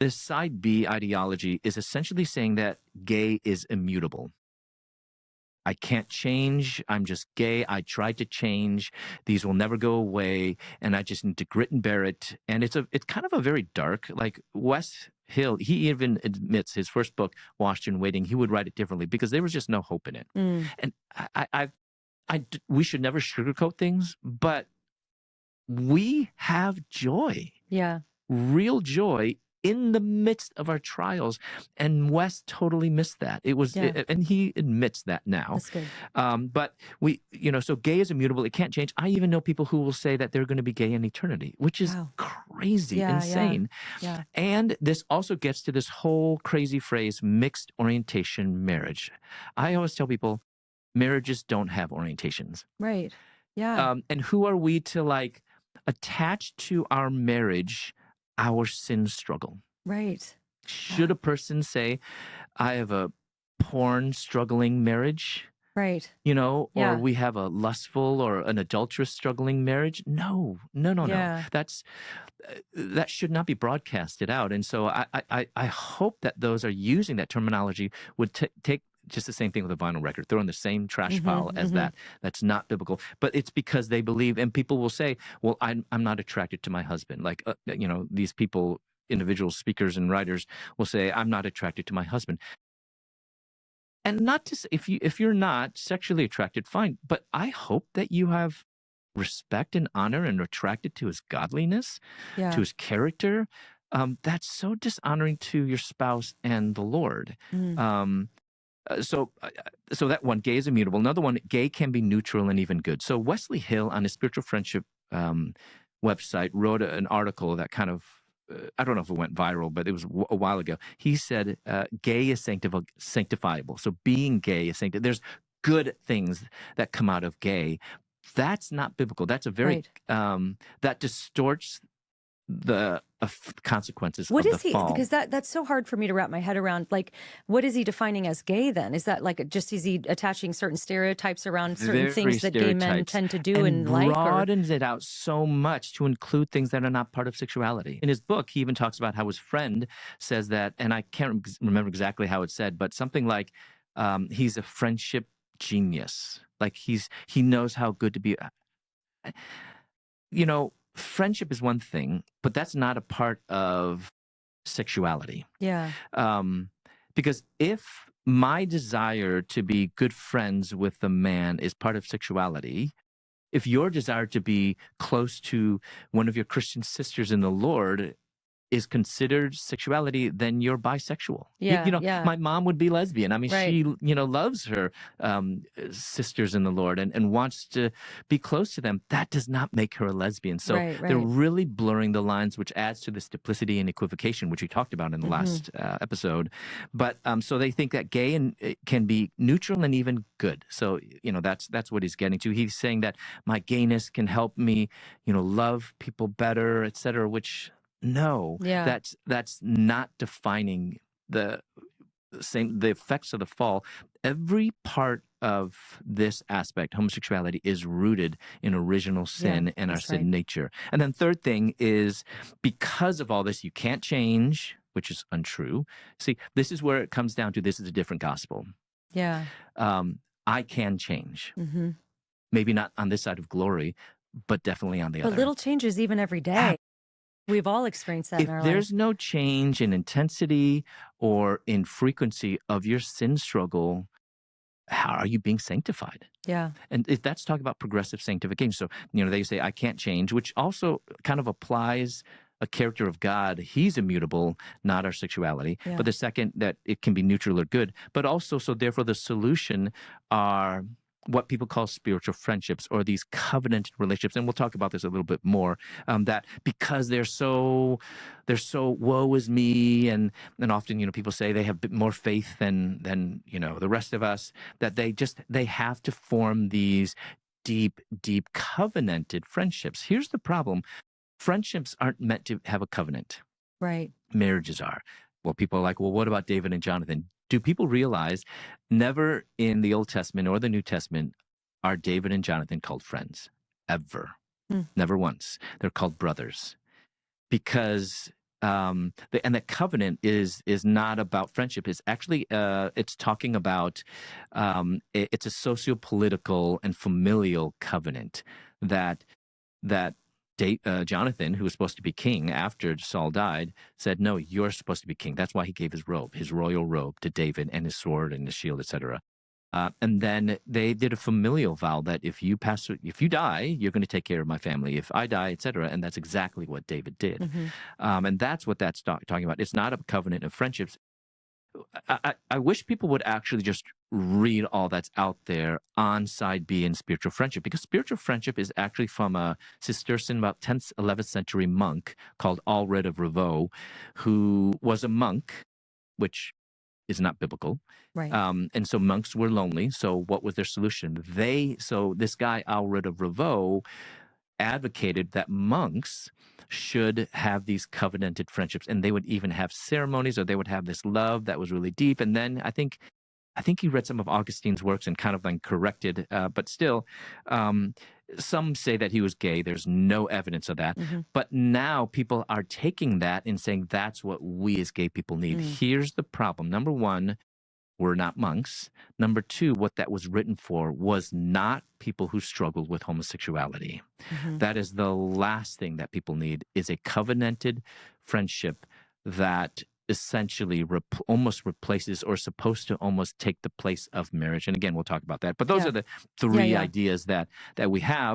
This side B ideology is essentially saying that gay is immutable. I can't change. I'm just gay. I tried to change. These will never go away, and I just need to grit and bear it. And it's kind of a very dark, like Wes Hill. He even admits his first book, Washed and Waiting, he would write it differently because there was just no hope in it. And we should never sugarcoat things, but we have joy. Yeah. Real joy in the midst of our trials, and Wes totally missed that. It was, and he admits that now. That's good. But we, so gay is immutable. It can't change. I even know people who will say that they're going to be gay in eternity, which is crazy, insane. Yeah. And this also gets to this whole crazy phrase, mixed orientation marriage. I always tell people, marriages don't have orientations. Right. Yeah. And who are we to attach to our marriage our sin struggle? Right. Should a person say, I have a porn struggling marriage? Right. Or we have a lustful or an adulterous struggling marriage? No. That should not be broadcasted out. And so I hope that those are using that terminology would take just the same thing with a vinyl record, throw in the same trash pile as that. That's not biblical. But it's because they believe, and people will say, well, I'm not attracted to my husband. These people, individual speakers and writers will say, I'm not attracted to my husband. And not to say, if you're not sexually attracted, fine. But I hope that you have respect and honor and are attracted to his godliness, to his character. That's so dishonoring to your spouse and the Lord. So that one, gay is immutable. Another one, gay can be neutral and even good. So Wesley Hill on his Spiritual Friendship website wrote an article that kind of, I don't know if it went viral, but it was a while ago. He said, gay is sanctifiable. So being gay is sanctifiable. There's good things that come out of gay. That's not biblical. That's a very, that distorts the consequences what of is the fall. Because that's so hard for me to wrap my head around. What is he defining as gay then? Is that is he attaching certain stereotypes around certain things that gay men tend to do and broadens it out so much to include things that are not part of sexuality. In his book, he even talks about how his friend says that, and I can't remember exactly how it's said, but something like he's a friendship genius. He knows how good to be. Friendship is one thing, but that's not a part of sexuality. Yeah. Because if my desire to be good friends with the man is part of sexuality, if your desire to be close to one of your Christian sisters in the Lord is considered sexuality, then you're bisexual. My mom would be lesbian. I mean, she, loves her sisters in the Lord and wants to be close to them. That does not make her a lesbian. So they're really blurring the lines, which adds to this duplicity and equivocation, which we talked about in the last episode. But so they think that gay and can be neutral and even good. So, that's what he's getting to. He's saying that my gayness can help me, love people better, et cetera, which... No, that's not defining the effects of the fall. Every part of this aspect, homosexuality, is rooted in original sin and our sin nature. And then third thing is, because of all this, you can't change, which is untrue. See, this is where it comes down to, this is a different gospel. Yeah. I can change. Maybe not on this side of glory, but definitely on the other. But little changes even every day. We've all experienced that in our life. If there's no change in intensity or in frequency of your sin struggle, how are you being sanctified? Yeah. And if that's talking about progressive sanctification. So, they say, I can't change, which also kind of applies a character of God. He's immutable, not our sexuality. Yeah. But the second, that it can be neutral or good. But also, so therefore the solution are what people call spiritual friendships, or these covenanted relationships. And we'll talk about this a little bit more, that because they're so woe is me. And often, people say they have a bit more faith than the rest of us, that they have to form these deep covenanted friendships. Here's the problem. Friendships aren't meant to have a covenant. Right. Marriages are. Well, people are like, well, what about David and Jonathan? Do people realize never in the Old Testament or the New Testament are David and Jonathan called friends? Ever. Never once. They're called brothers. Because and that covenant is not about friendship. It's actually it's talking about it's a socio-political and familial covenant that Jonathan, who was supposed to be king after Saul died, said, "No, you're supposed to be king." That's why he gave his robe, his royal robe, to David, and his sword and his shield, etc. And then they did a familial vow that if you die, you're going to take care of my family. If I die, etc. And that's exactly what David did. Mm-hmm. And that's what that's talking about. It's not a covenant of friendships. I wish people would actually just read all that's out there on side B in spiritual friendship, because spiritual friendship is actually from a Cistercian, about 10th, 11th century monk called Alred of Rievaulx, who was a monk, which is not biblical. Right. And so monks were lonely. So what was their solution? So this guy, Alred of Rievaulx, advocated that monks should have these covenanted friendships, and they would even have ceremonies, or they would have this love that was really deep. And then I think he read some of Augustine's works and kind of then corrected, but still, some say that he was gay. There's no evidence of that. Mm-hmm. But now people are taking that and saying that's what we as gay people need. Here's the problem. Number one, we're not monks. Number two, what that was written for was not people who struggled with homosexuality. Mm-hmm. That is the last thing that people need, is a covenanted friendship that essentially almost replaces, or supposed to almost take the place of marriage. And again, we'll talk about that. But those are the three ideas that we have.